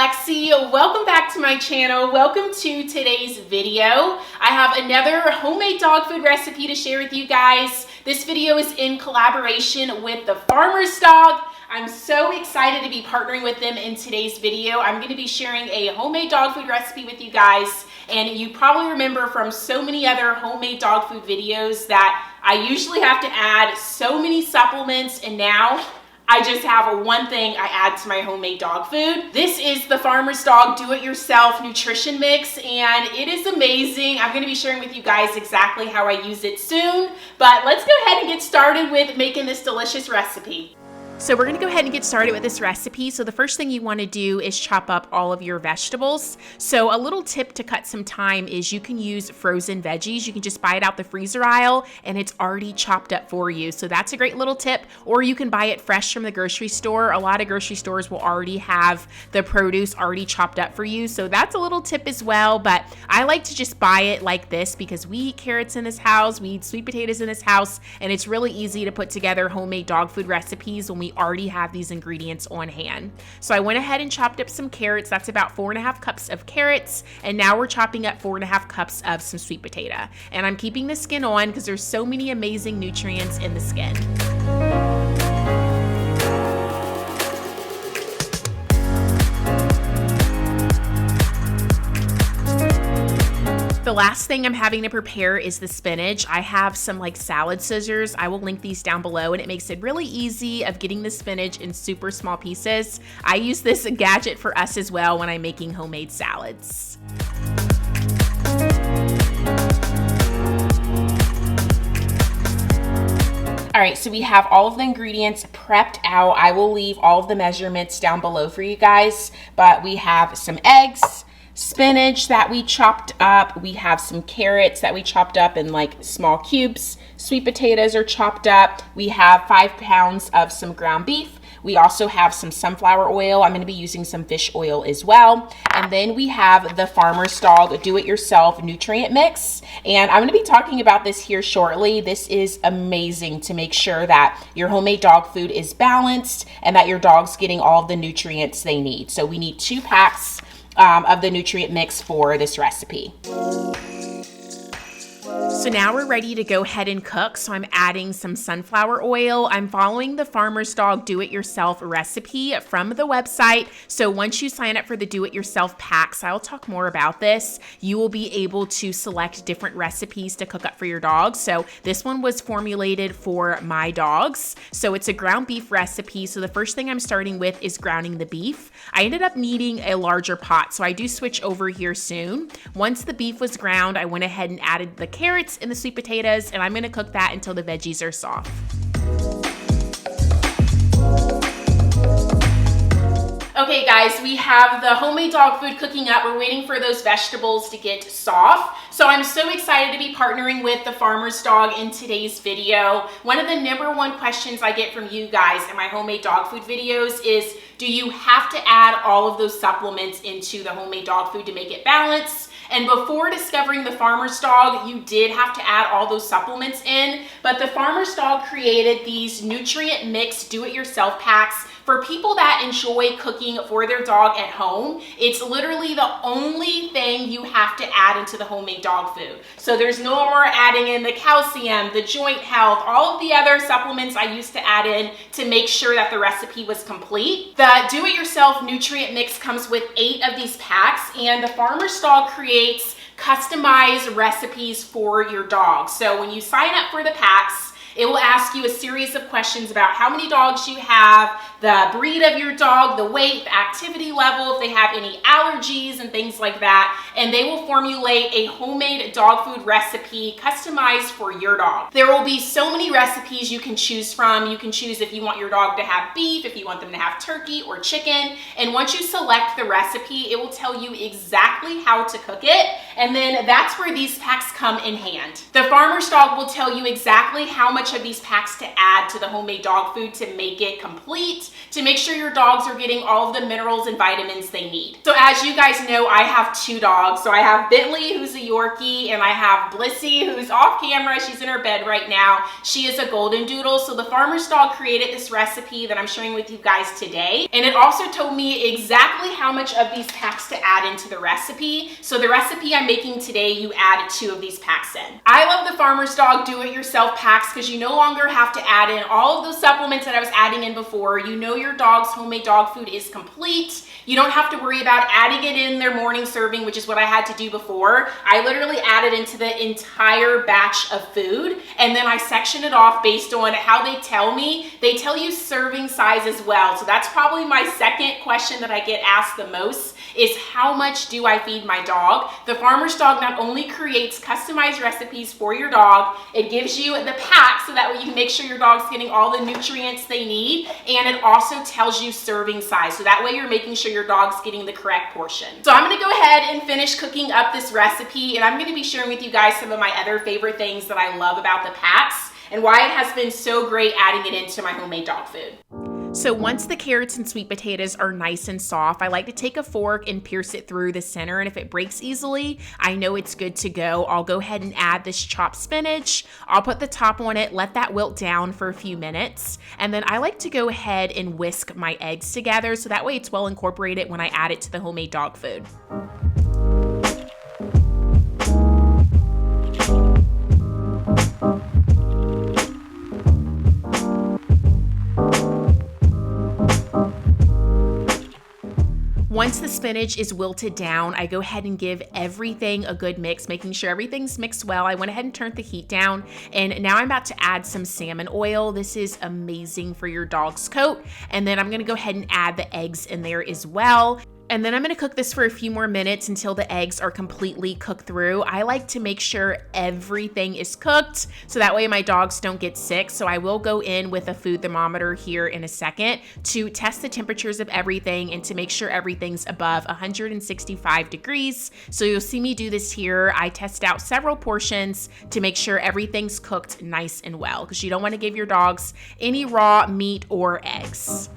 Lexi. Welcome back to my channel. Welcome to today's video. I have another homemade dog food recipe to share with you guys. This video is in collaboration with the Farmer's Dog. I'm so excited to be partnering with them in today's video. I'm going to be sharing a homemade dog food recipe with you guys. And you probably remember from so many other homemade dog food videos that I usually have to add so many supplements, and now I just have one thing I add to my homemade dog food. This is the Farmer's Dog Do-It-Yourself Nutrition Mix, and it is amazing. I'm gonna be sharing with you guys exactly how I use it soon, but let's go ahead and get started with making this delicious recipe. So we're gonna go ahead and get started with this recipe. So the first thing you wanna do is chop up all of your vegetables. So a little tip to cut some time is you can use frozen veggies. You can just buy it out the freezer aisle and it's already chopped up for you. So that's a great little tip. Or you can buy it fresh from the grocery store. A lot of grocery stores will already have the produce already chopped up for you. So that's a little tip as well. But I like to just buy it like this because we eat carrots in this house, we eat sweet potatoes in this house, and it's really easy to put together homemade dog food recipes when we already have these ingredients on hand. So I went ahead and chopped up some carrots. That's about 4.5 cups of carrots. And now we're chopping up 4.5 cups of some sweet potato. And I'm keeping the skin on because there's so many amazing nutrients in the skin. The last thing I'm having to prepare is the spinach. I have some like salad scissors. I will link these down below, and it makes it really easy of getting the spinach in super small pieces. I use this gadget for us as well when I'm making homemade salads. All right, so we have all of the ingredients prepped out. I will leave all of the measurements down below for you guys, but we have some eggs, spinach that we chopped up. We have some carrots that we chopped up in like small cubes. Sweet potatoes are chopped up. We have 5 pounds of some ground beef. We also have some sunflower oil. I'm gonna be using some fish oil as well. And then we have the Farmer's Dog Do-It-Yourself Nutrient Mix. And I'm gonna be talking about this here shortly. This is amazing to make sure that your homemade dog food is balanced and that your dog's getting all of the nutrients they need. So we need 2 packs of the nutrient mix for this recipe. So now we're ready to go ahead and cook. So I'm adding some sunflower oil. I'm following the Farmer's Dog Do-It-Yourself recipe from the website. So once you sign up for the Do-It-Yourself packs, I'll talk more about this. You will be able to select different recipes to cook up for your dogs. So this one was formulated for my dogs. So it's a ground beef recipe. So the first thing I'm starting with is grounding the beef. I ended up needing a larger pot, so I do switch over here soon. Once the beef was ground, I went ahead and added the carrots and the sweet potatoes, and I'm gonna cook that until the veggies are soft. Okay guys, we have the homemade dog food cooking up. We're waiting for those vegetables to get soft. So I'm so excited to be partnering with the Farmer's Dog in today's video. One of the #1 questions I get from you guys in my homemade dog food videos is, do you have to add all of those supplements into the homemade dog food to make it balanced? And before discovering the Farmer's Dog, you did have to add all those supplements in, but the Farmer's Dog created these nutrient mix do-it-yourself packs for people that enjoy cooking for their dog at home. It's literally the only thing you have to add into the homemade dog food. So there's no more adding in the calcium, the joint health, all of the other supplements I used to add in to make sure that the recipe was complete. The do-it-yourself nutrient mix comes with 8 of these packs, and the Farmer's Dog creates customized recipes for your dog. So when you sign up for the packs, it will ask you a series of questions about how many dogs you have, the breed of your dog, the weight, the activity level, if they have any allergies and things like that. And they will formulate a homemade dog food recipe customized for your dog. There will be so many recipes you can choose from. You can choose if you want your dog to have beef, if you want them to have turkey or chicken. And once you select the recipe, it will tell you exactly how to cook it. And then that's where these packs come in hand. The Farmer's Dog will tell you exactly how much much of these packs to add to the homemade dog food to make it complete, to make sure your dogs are getting all of the minerals and vitamins they need. So as you guys know, I have 2 dogs. So I have Bentley, who's a Yorkie, and I have Blissy, who's off camera. She's in her bed right now. She is a golden doodle. So the farmer's dog created this recipe that I'm sharing with you guys today. And it also told me exactly how much of these packs to add into the recipe. So the recipe I'm making today, you add 2 of these packs in. I love the farmer's dog do-it-yourself packs because you no longer have to add in all of those supplements that I was adding in before. You know your dog's homemade dog food is complete. You don't have to worry about adding it in their morning serving, which is what I had to do before. I literally added into the entire batch of food, and then I section it off based on how they tell me. They tell you serving size as well. So that's probably my second question that I get asked the most, is how much do I feed my dog? The farmer's dog not only creates customized recipes for your dog, it gives you the pack so that way you can make sure your dog's getting all the nutrients they need, and it also tells you serving size. So that way you're making sure your dog's getting the correct portion. So I'm gonna go ahead and finish cooking up this recipe, and I'm gonna be sharing with you guys some of my other favorite things that I love about the packs and why it has been so great adding it into my homemade dog food. So once the carrots and sweet potatoes are nice and soft, I like to take a fork and pierce it through the center, and if it breaks easily, I know it's good to go. I'll go ahead and add this chopped spinach. I'll put the top on it, let that wilt down for a few minutes, and then I like to go ahead and whisk my eggs together so that way it's well incorporated when I add it to the homemade dog food. Once the spinach is wilted down, I go ahead and give everything a good mix, making sure everything's mixed well. I went ahead and turned the heat down, and now I'm about to add some salmon oil. This is amazing for your dog's coat. And then I'm gonna go ahead and add the eggs in there as well. And then I'm gonna cook this for a few more minutes until the eggs are completely cooked through. I like to make sure everything is cooked so that way my dogs don't get sick. So I will go in with a food thermometer here in a second to test the temperatures of everything and to make sure everything's above 165 degrees. So you'll see me do this here. I test out several portions to make sure everything's cooked nice and well, because you don't wanna give your dogs any raw meat or eggs.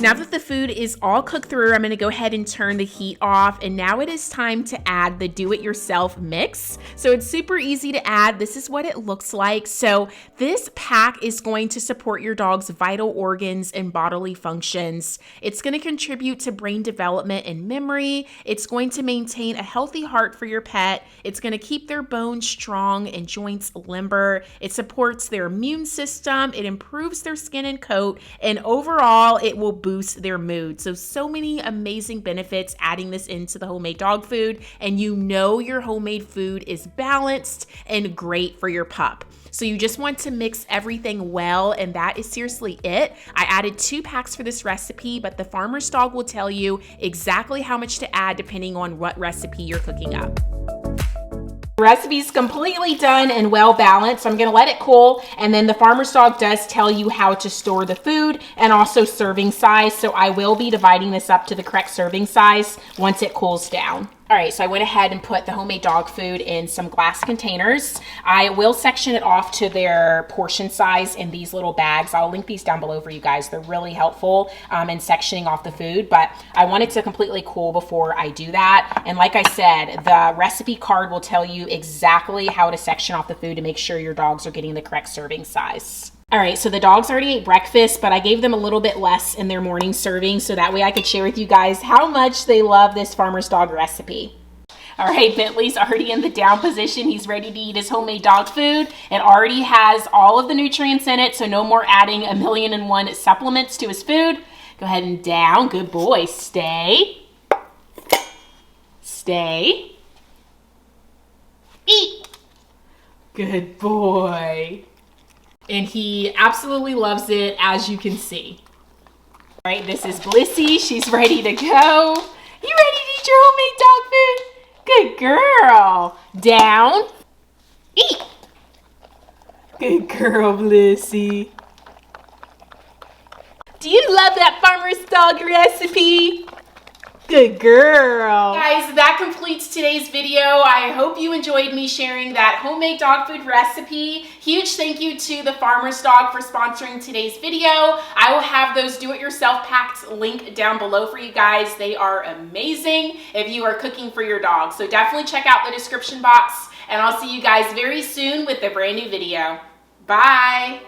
Now that the food is all cooked through, I'm gonna go ahead and turn the heat off, and now it is time to add the do-it-yourself mix. So it's super easy to add. This is what it looks like. So this pack is going to support your dog's vital organs and bodily functions. It's gonna contribute to brain development and memory. It's going to maintain a healthy heart for your pet. It's gonna keep their bones strong and joints limber. It supports their immune system. It improves their skin and coat, and overall, it will boost their mood. So many amazing benefits adding this into the homemade dog food, and you know your homemade food is balanced and great for your pup. So you just want to mix everything well, and that is seriously it. I added 2 packs for this recipe, but the farmer's dog will tell you exactly how much to add depending on what recipe you're cooking up. The recipe's completely done and well balanced. So I'm gonna let it cool, and then the farmer's dog does tell you how to store the food and also serving size. So I will be dividing this up to the correct serving size once it cools down. All right, so I went ahead and put the homemade dog food in some glass containers. I will section it off to their portion size in these little bags. I'll link these down below for you guys. They're really helpful in sectioning off the food, but I want it to completely cool before I do that. And like I said, the recipe card will tell you exactly how to section off the food to make sure your dogs are getting the correct serving size. All right, so the dogs already ate breakfast, but I gave them a little bit less in their morning serving so that way I could share with you guys how much they love this farmer's dog recipe. All right, Bentley's already in the down position. He's ready to eat his homemade dog food. It already has all of the nutrients in it, so no more adding 1,000,001 supplements to his food. Go ahead and down. Good boy. Stay. Stay. Eat. Good boy. And he absolutely loves it, as you can see. All right, this is Blissy. She's ready to go. You ready to eat your homemade dog food? Good girl. Down. Eat. Good girl, Blissy. Do you love that farmer's dog recipe? Good girl. Guys, that completes today's video. I hope you enjoyed me sharing that homemade dog food recipe. Huge thank you to the Farmer's Dog for sponsoring today's video. I will have those do-it-yourself packs linked down below for you guys. They are amazing if you are cooking for your dog. So definitely check out the description box, and I'll see you guys very soon with a brand new video. Bye.